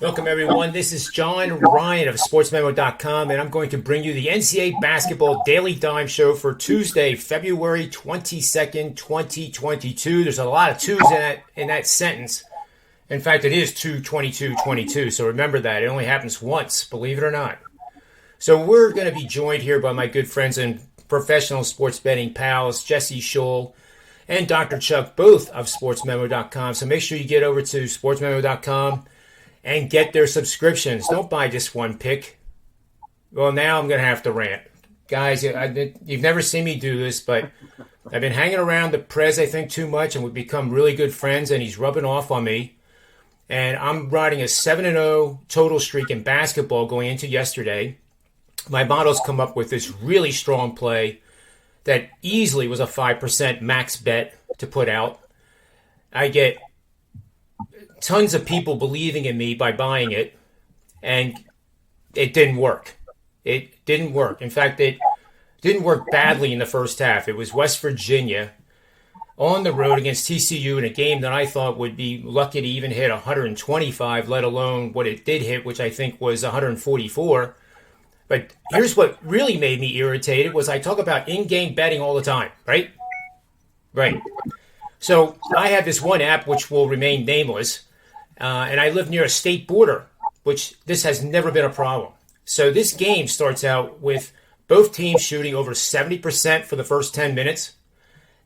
Welcome, everyone. This is John Ryan of SportsMemo.com, and I'm going to bring you the NCAA Basketball Daily Dime Show for Tuesday, February 22nd, 2022. There's a lot of twos in that sentence. In fact, it is 2/22/22, so remember that. It only happens once, believe it or not. So we're going to be joined here by my good friends and professional sports betting pals, Jesse Schule and Dr. Chuck, both of SportsMemo.com. So make sure you get over to SportsMemo.com and get their subscriptions. Don't buy just one pick. Well, now I'm going to have to rant. Guys, you've never seen me do this, but I've been hanging around the Prez, I think, too much, and we've become really good friends, and he's rubbing off on me. And I'm riding a 7-0 total streak in basketball going into yesterday. My model's come up with this really strong play that easily was a 5% max bet to put out. I get tons of people believing in me by buying it, and it didn't work. It didn't work. In fact, it didn't work badly in the first half. It was West Virginia on the road against TCU in a game that I thought would be lucky to even hit 125, let alone what it did hit, which I think was 144. But here's what really made me irritated was I talk about in-game betting all the time, right? Right. So I have this one app which will remain nameless, and I live near a state border, which this has never been a problem. So this game starts out with both teams shooting over 70% for the first 10 minutes,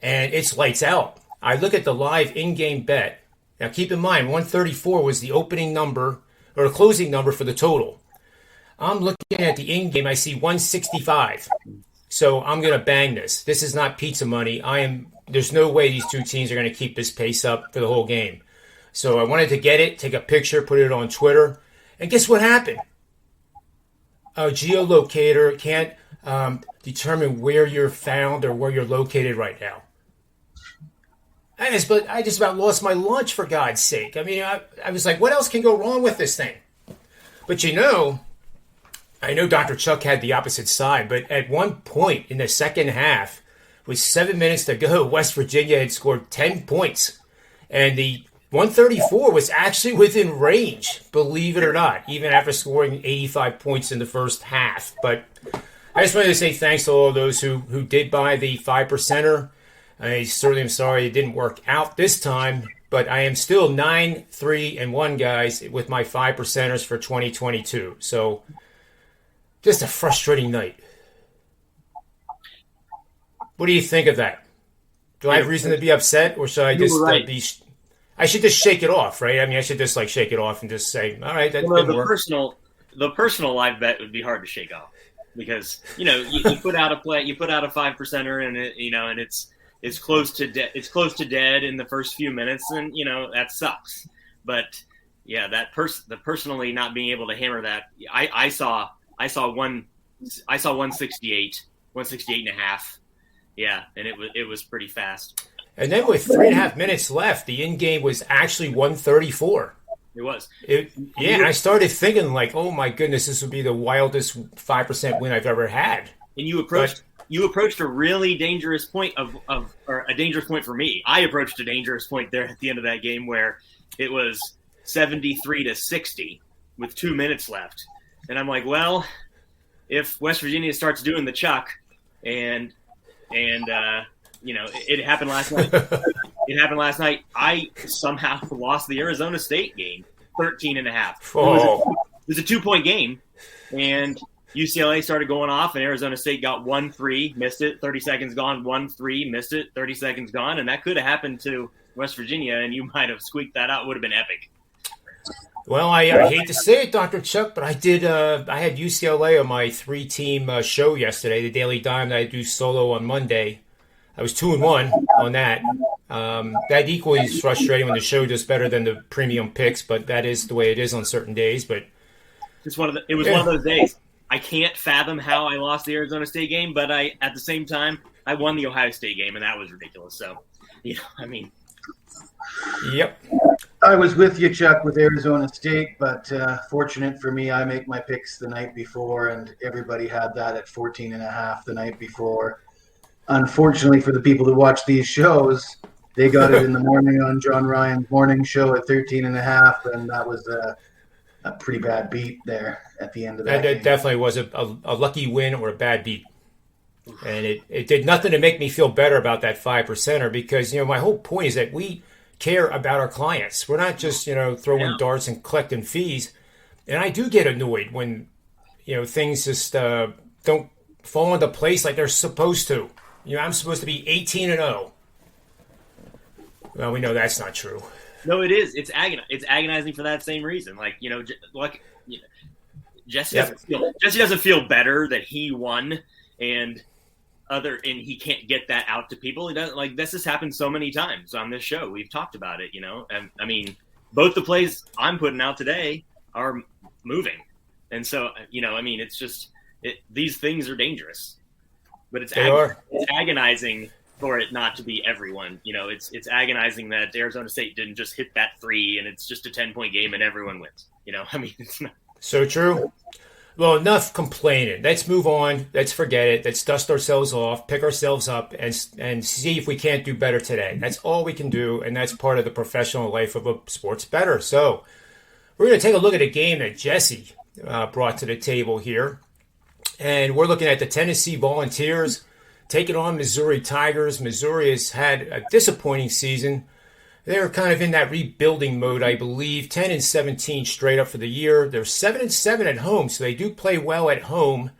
and it's lights out. I look at the live in-game bet. Now keep in mind, 134 was the opening number or the closing number for the total. I'm looking at the in-game. I see 165. So I'm going to bang this. This is not pizza money. There's no way these two teams are going to keep this pace up for the whole game. So I wanted to get it, take a picture, put it on Twitter. And guess what happened? A geolocator can't determine where you're found or where you're located right now. I just about lost my lunch, for God's sake. I mean, I was like, what else can go wrong with this thing? But I know Dr. Chuck had the opposite side, but at one point in the second half, with 7 minutes to go, West Virginia had scored 10 points. And the 134 was actually within range, believe it or not, even after scoring 85 points in the first half. But I just wanted to say thanks to all of those who did buy the 5%er. I certainly am sorry it didn't work out this time, but I am still 9-3-1, guys, with my 5%ers for 2022. So just a frustrating night. What do you think of that? Do I have reason to be upset, or should I just be? I should just shake it off, right? I mean, I should just shake it off and just say, "All right, that didn't work." The personal live bet would be hard to shake off because you put out a play, you put out a 5%er, and and it's close to dead in the first few minutes, and that sucks. But yeah, the personally not being able to hammer that, I saw 168 and a half. Yeah, and it was pretty fast. And then with 3.5 minutes left, the in-game was actually 134. It was. And I started thinking oh my goodness, this would be the wildest 5% win I've ever had. And you approached a really dangerous point or a dangerous point for me. I approached a dangerous point there at the end of that game where it was 73-60 with 2 minutes left. And I'm like, well, if West Virginia starts doing the Chuck and it happened last night. It happened last night. I somehow lost the Arizona State game, 13.5. Oh. It was a 2-point game, and UCLA started going off, and Arizona State got 1-3, missed it, 30 seconds gone, 1-3, missed it, 30 seconds gone, and that could have happened to West Virginia, and you might have squeaked that out. It would have been epic. Well, I hate to say it, Dr. Chuck, but I did. I had UCLA on my 3-team show yesterday, the Daily Dime that I do solo on Monday. I was 2-1 on that. That equally is frustrating when the show does better than the premium picks, but that is the way it is on certain days. But it was one of those days. I can't fathom how I lost the Arizona State game, but at the same time I won the Ohio State game, and that was ridiculous. So, Yep. I was with you, Chuck, with Arizona State, but fortunate for me, I make my picks the night before, and everybody had that at 14.5 the night before. Unfortunately for the people that watch these shows, they got it in the morning on John Ryan's morning show at 13.5, and that was a pretty bad beat there at the end of And that it game. definitely was a lucky win or a bad beat. And it did nothing to make me feel better about that 5%er because, my whole point is that we care about our clients. We're not just, throwing darts and collecting fees. And I do get annoyed when, things just don't fall into place like they're supposed to. I'm supposed to be 18-0. Well, we know that's not true. No, it is. It's agonizing for that same reason. Jesse doesn't feel better that he won, and he can't get that out to people. He doesn't, this has happened so many times on this show. We've talked about it, and I mean, both the plays I'm putting out today are moving. And so, it's just, these things are dangerous, but it's agonizing for it not to be everyone. It's agonizing that Arizona State didn't just hit that 3 and it's just a 10-point game and everyone wins. It's not. So true. Well, enough complaining. Let's move on. Let's forget it. Let's dust ourselves off, pick ourselves up, and see if we can't do better today. That's all we can do, and that's part of the professional life of a sports bettor. So we're going to take a look at a game that Jesse brought to the table here. And we're looking at the Tennessee Volunteers taking on Missouri Tigers. Missouri has had a disappointing season. They're kind of in that rebuilding mode, I believe. 10-17 straight up for the year. They're 7-7 at home, so they do play well at home.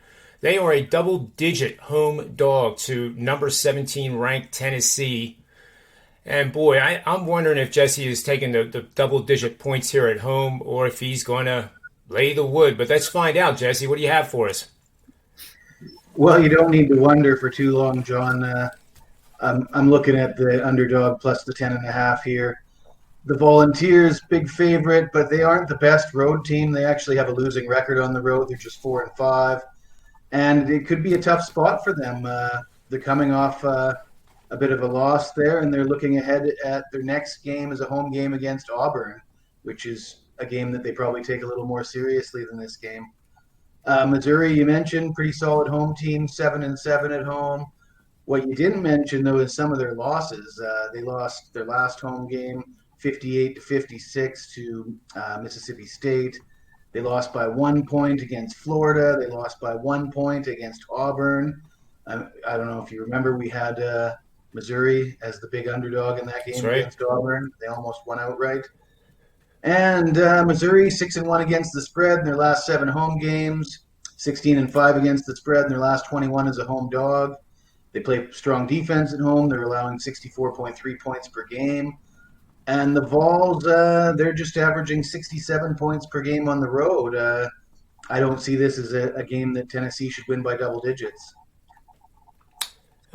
They are a double-digit home dog to number 17 ranked Tennessee. And boy, I'm wondering if Jesse is taking the double-digit points here at home or if he's going to lay the wood. But let's find out, Jesse. What do you have for us? Well, you don't need to wonder for too long, John. I'm looking at the underdog plus the 10.5 here. The Volunteers, big favorite, but they aren't the best road team. They actually have a losing record on the road. They're just 4-5, and it could be a tough spot for them. They're coming off a bit of a loss there, and they're looking ahead at their next game as a home game against Auburn, which is a game that they probably take a little more seriously than this game. Missouri, you mentioned, pretty solid home team, 7-7 at home. What you didn't mention, though, is some of their losses. They lost their last home game 58-56 to Mississippi State. They lost by 1 point against Florida. They lost by 1 point against Auburn. I don't know if you remember, we had Missouri as the big underdog in that game against Auburn. They almost won outright. And Missouri, 6-1 against the spread in their last 7 home games, 16-5 against the spread in their last 21 as a home dog. They play strong defense at home. They're allowing 64.3 points per game. And the Vols, they're just averaging 67 points per game on the road. I don't see this as a game that Tennessee should win by double digits.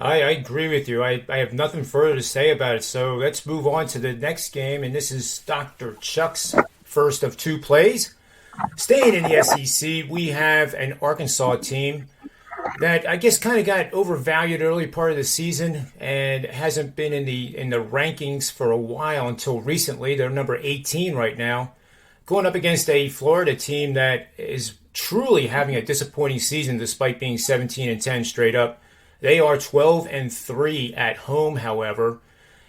I agree with you. I have nothing further to say about it. So let's move on to the next game. And this is Dr. Chuck's first of 2 plays. Staying in the SEC, we have an Arkansas team that I guess kind of got overvalued early part of the season and hasn't been in the rankings for a while until recently. They're number 18 right now, going up against a Florida team that is truly having a disappointing season despite being 17-10 straight up. They are 12-3 at home, however,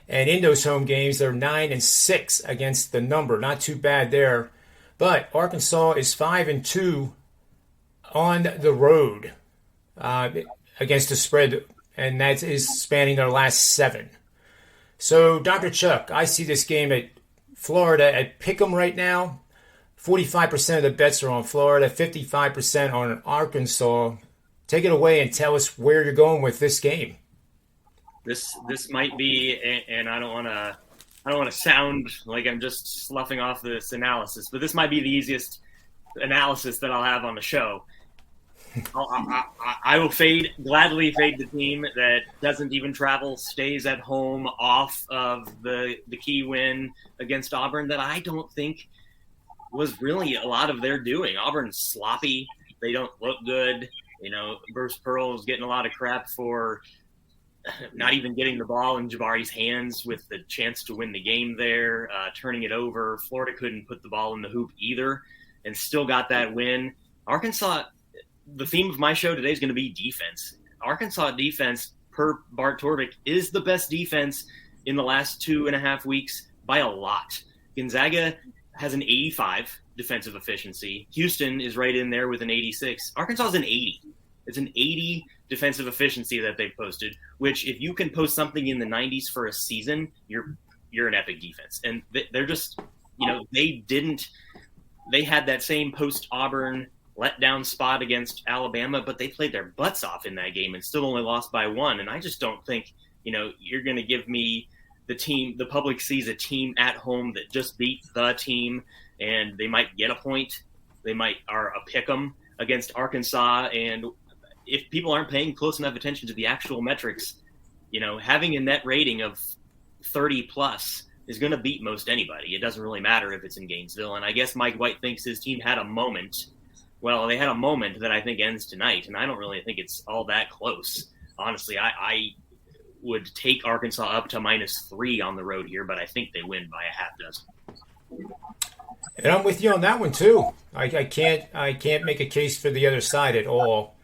and in those home games they're 9-6 against the number. Not too bad there, but Arkansas is 5-2 on the road against the spread, and that is spanning their last 7. So, Dr. Chuck, I see this game at Florida at Pick'em right now. 45% of the bets are on Florida, 55% on Arkansas. Take it away and tell us where you're going with this game. This might be, and I don't want to sound like I'm just sloughing off this analysis, but this might be the easiest analysis that I'll have on the show. I will gladly fade the team that doesn't even travel, stays at home off of the key win against Auburn that I don't think was really a lot of their doing. Auburn's sloppy. They don't look good. Bruce Pearl is getting a lot of crap for not even getting the ball in Jabari's hands with the chance to win the game there, turning it over. Florida couldn't put the ball in the hoop either and still got that win. Arkansas, the theme of my show today is going to be defense. Arkansas defense, per Bart Torvik, is the best defense in the last 2.5 weeks by a lot. Gonzaga has an 85 defensive efficiency. Houston is right in there with an 86. Arkansas is an 80. It's an 80 defensive efficiency that they've posted, which if you can post something in the 90s for a season, you're an epic defense. And they're just, they had that same post-Auburn letdown spot against Alabama, but they played their butts off in that game and still only lost by 1. And I just don't think, you're going to give me the public sees a team at home that just beat the team and they might get a point. They are a pick 'em against Arkansas. And if people aren't paying close enough attention to the actual metrics, having a net rating of 30 plus is going to beat most anybody. It doesn't really matter if it's in Gainesville. And I guess Mike White thinks his team had a moment. Well, they had a moment that I think ends tonight, and I don't really think it's all that close. Honestly, I would take Arkansas up to -3 on the road here, but I think they win by a half dozen. And I'm with you on that one too. I can't make a case for the other side at all.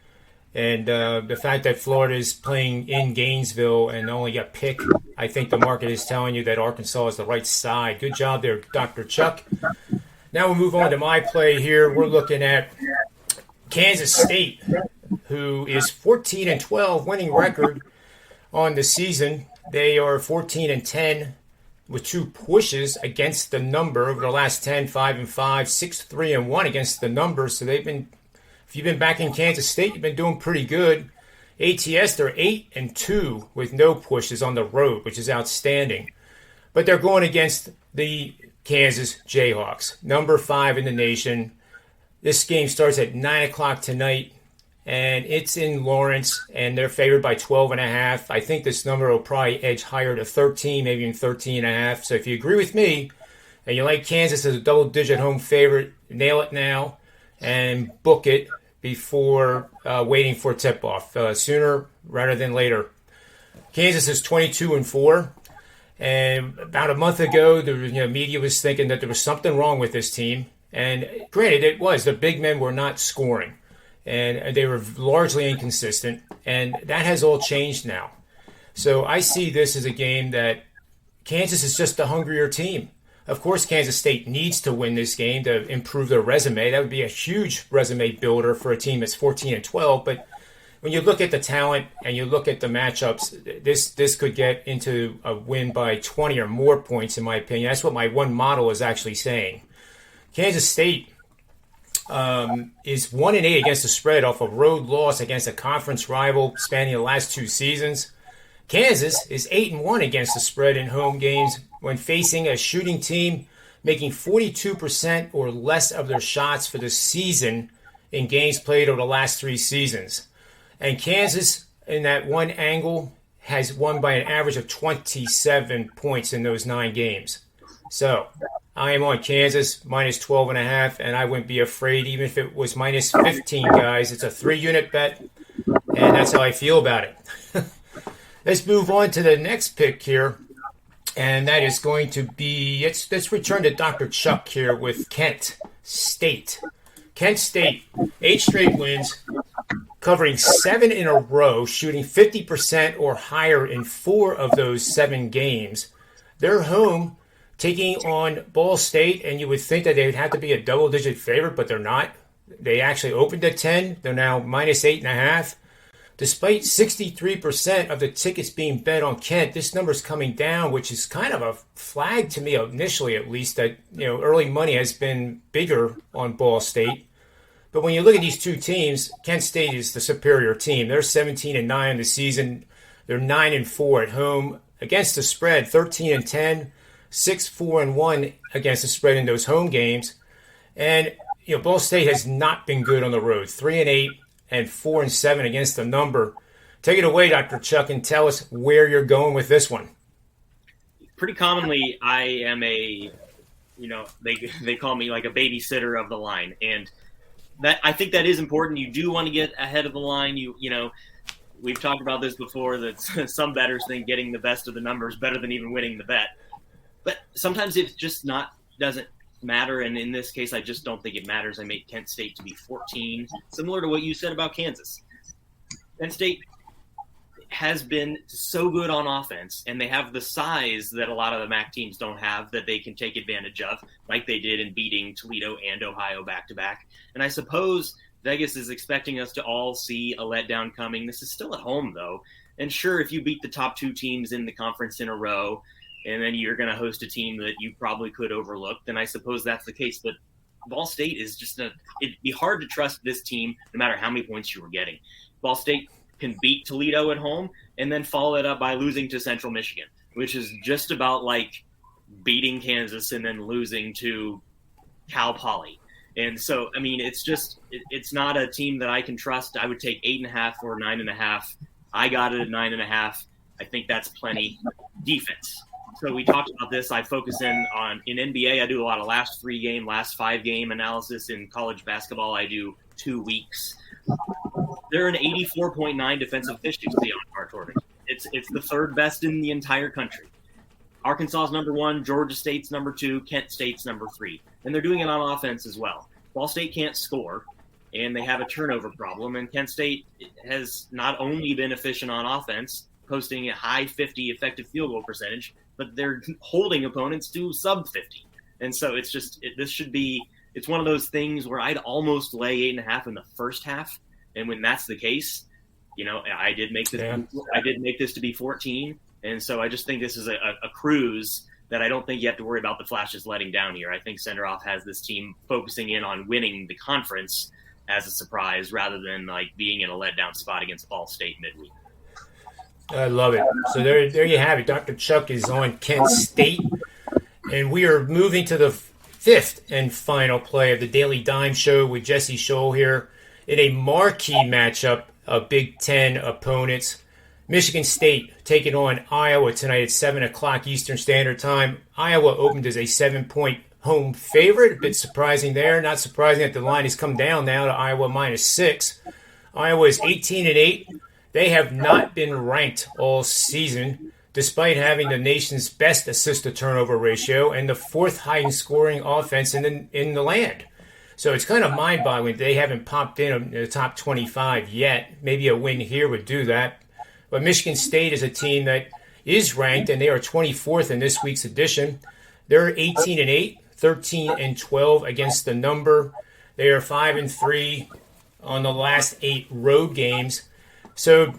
And the fact that Florida is playing in Gainesville and only a pick, I think the market is telling you that Arkansas is the right side. Good job there, Dr. Chuck. Now we'll move on to my play here. We're looking at Kansas State, who is 14-12 winning record on the season. They are 14-10 with 2 pushes against the number over the last 10, 5-5, 6-3-1 against the number. So they've been, if you've been back in Kansas State, you've been doing pretty good. ATS, they're 8-2 with no pushes on the road, which is outstanding. But they're going against the Kansas Jayhawks, number 5 in the nation. This game starts at 9 o'clock tonight, and it's in Lawrence, and they're favored by 12.5. I think this number will probably edge higher to 13, maybe even 13.5. So if you agree with me and you like Kansas as a double-digit home favorite, nail it now and book it before waiting for tip-off. Sooner rather than later. Kansas is 22-4. And about a month ago, the media was thinking that there was something wrong with this team. And granted, it was. The big men were not scoring. And they were largely inconsistent. And that has all changed now. So I see this as a game that Kansas is just a hungrier team. Of course, Kansas State needs to win this game to improve their resume. That would be a huge resume builder for a team that's 14-12. But when you look at the talent and you look at the matchups, this could get into a win by 20 or more points, in my opinion. That's what my one model is actually saying. Kansas State is 1-8 against the spread off a road loss against a conference rival spanning the last 2 seasons. Kansas is 8-1 against the spread in home games when facing a shooting team making 42% or less of their shots for the season in games played over the last 3 seasons. And Kansas, in that one angle, has won by an average of 27 points in those 9 games. So I am on Kansas -12.5, and I wouldn't be afraid even if it was -15, guys. It's a 3-unit bet, and that's how I feel about it. Let's move on to the next pick here, and that is going to be, let's return to Dr. Chuck here with Kent State. Kent State, 8 straight wins, covering 7 in a row, shooting 50% or higher in 4 of those 7 games. They're home, taking on Ball State, and you would think that they would have to be a double-digit favorite, but they're not. They actually opened at 10. They're now -8.5. Despite 63% of the tickets being bet on Kent, this number is coming down, which is kind of a flag to me initially, at least, that early money has been bigger on Ball State. But when you look at these 2 teams, Kent State is the superior team. They're 17-9 in the season. They're 9-4 at home against the spread. 13-10, 6-4-1 against the spread in those home games. And Ball State has not been good on the road. 3-8. And 4-7 against the number. Take it away, Dr. Chuck, and tell us where you're going with this one. Pretty commonly, I am they call me like a babysitter of the line, and that I think that is important. You do want to get ahead of the line. We've talked about this before, that some bettors think getting the best of the number is better than even winning the bet, but sometimes it just doesn't matter, and in this case I just don't think it matters. I made Kent State to be 14, similar to what you said about Kansas. Kent State has been so good on offense, and they have the size that a lot of the MAC teams don't have that they can take advantage of, like they did in beating Toledo and Ohio back-to-back. And I suppose Vegas is expecting us to all see a letdown coming. This is still at home, though. And sure, if you beat the top 2 teams in the conference in a row, and then you're going to host a team that you probably could overlook, then I suppose that's the case. But Ball State is just it'd be hard to trust this team no matter how many points you were getting. Ball State can beat Toledo at home and then follow it up by losing to Central Michigan, which is just about like beating Kansas and then losing to Cal Poly. And so, I mean, it's not a team that I can trust. I would take 8.5 or 9.5. I got it at 9.5. I think that's plenty. Defense. So we talked about this. I focus in NBA. I do a lot of last 5 game analysis. In college basketball, I do 2 weeks. They're an 84.9 defensive efficiency on our tournament. It's the 3rd best in the entire country. Arkansas's number 1, Georgia State's number 2, Kent State's number 3. And they're doing it on offense as well. Ball State can't score, and they have a turnover problem. And Kent State has not only been efficient on offense, posting a high 50 effective field goal percentage, but they're holding opponents to sub 50. And so it's one of those things where I'd almost lay 8.5 in the first half. And when that's the case, I did make this to be 14. And so I just think this is a cruise that I don't think you have to worry about the Flashes letting down here. I think Senderoff has this team focusing in on winning the conference as a surprise rather than like being in a letdown spot against Ball State midweek. I love it. So there you have it. Dr. Chuck is on Kent State. And we are moving to the 5th and final play of the Daily Dime Show with Jesse Schule here in a marquee matchup of Big Ten opponents. Michigan State taking on Iowa tonight at 7 o'clock Eastern Standard Time. Iowa opened as a 7-point home favorite. A bit surprising there. Not surprising that the line has come down now to Iowa -6. Iowa is 18-8. They have not been ranked all season, despite having the nation's best assist-to-turnover ratio and the 4th highest scoring offense in the land. So it's kind of mind-boggling they haven't popped in the top 25 yet. Maybe a win here would do that. But Michigan State is a team that is ranked, and they are 24th in this week's edition. They're 18-8, 13-12 against the number. They are 5-3 on the last 8 road games. So,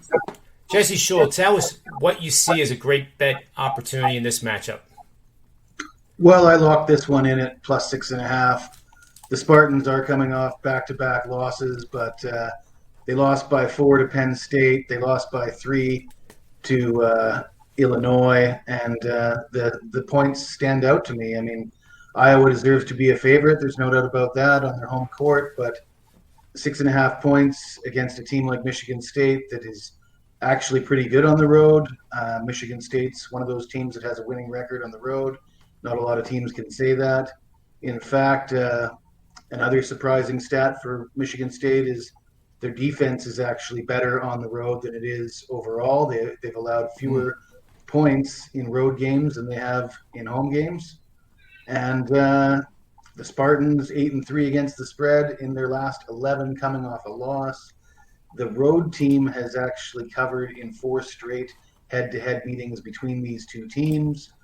Jesse Schule, tell us what you see as a great bet opportunity in this matchup. Well, I locked this one in at +6.5. The Spartans are coming off back-to-back losses, but they lost by 4 to Penn State. They lost by 3 to Illinois, and the points stand out to me. I mean, Iowa deserves to be a favorite. There's no doubt about that on their home court, but 6.5 points against a team like Michigan State that is actually pretty good on the road. Michigan State's one of those teams that has a winning record on the road. Not a lot of teams can say that. In fact, another surprising stat for Michigan State is their defense is actually better on the road than it is overall. They've allowed fewer points in road games than they have in home games. And the Spartans 8-3 against the spread in their last 11 coming off a loss. The road team has actually covered in 4 straight head-to-head meetings between these two teams.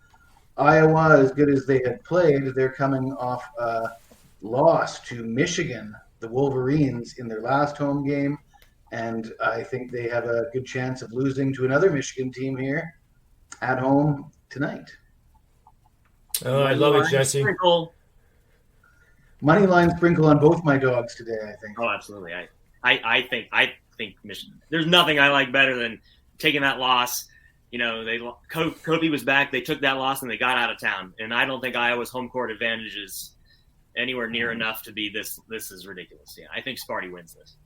Iowa, as good as they had played, they're coming off a loss to Michigan, the Wolverines, in their last home game. And I think they have a good chance of losing to another Michigan team here at home tonight. Oh, I love it, Jesse. Money line sprinkle on both my dogs today, I think. Oh, absolutely. I think Michigan. There's nothing I like better than taking that loss. Kobe was back. They took that loss and they got out of town. And I don't think Iowa's home court advantage is anywhere near enough to be this. This is ridiculous. Yeah, I think Sparty wins this.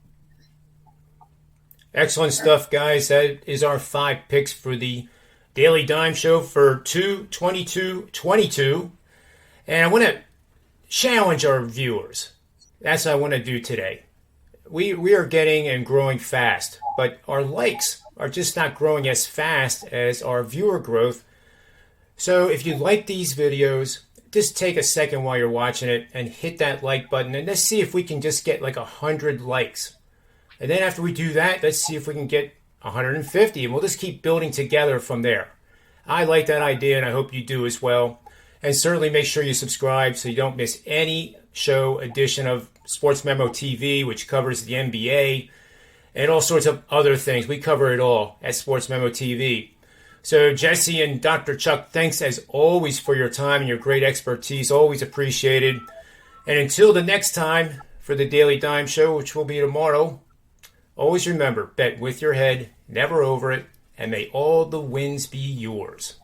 Excellent stuff, guys. That is our 5 picks for the Daily Dime Show for 2/22/22. And I want to challenge our viewers. That's what I want to do today. We are getting and growing fast, but our likes are just not growing as fast as our viewer growth. So if you like these videos, just take a second while you're watching it and hit that like button, and let's see if we can just get like 100 likes. And then after we do that, let's see if we can get 150, and we'll just keep building together from there. I like that idea, and I hope you do as well. And certainly make sure you subscribe so you don't miss any show edition of Sports Memo TV, which covers the NBA and all sorts of other things. We cover it all at Sports Memo TV. So Jesse and Dr. Chuck, thanks as always for your time and your great expertise. Always appreciated. And until the next time for the Daily Dime Show, which will be tomorrow, always remember, bet with your head, never over it, and may all the wins be yours.